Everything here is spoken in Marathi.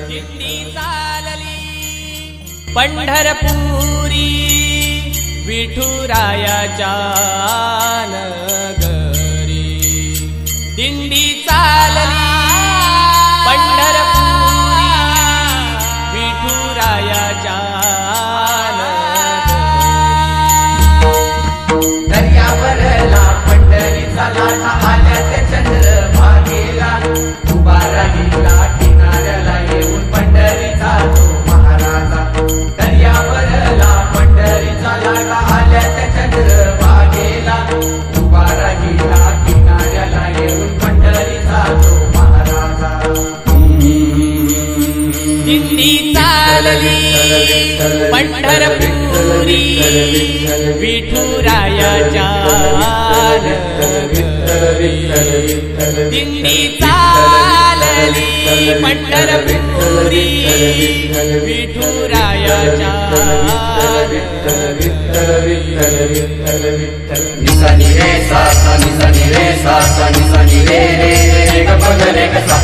दिंडी चालली पंढरपुरी विठुरायाच्या नगरी. दिंडी चालली पंढरपुरी विठुरायाच्या नगरी. दर्यावरला पंढरीचा लाटा आल्या त्या चंद्रभागेला उभा राहिला किनाऱ्याला येऊन पंढरीचा तो महाराजा. दर्यावरला पंढरीचा लाटा आल्या त्या चंद्रभागेला उभा राहिला किनाऱ्याला येऊन पंढरीचा तो महाराजा. दिंडी चालली पंढरपुरी विठुरायाच्या नगरी. दिंडी चालली पंढरपुरी विठुरायाच्या निसनी रे सा सा निसनी रे सा सा निसनी रे रे रे ग ग रे ग सा.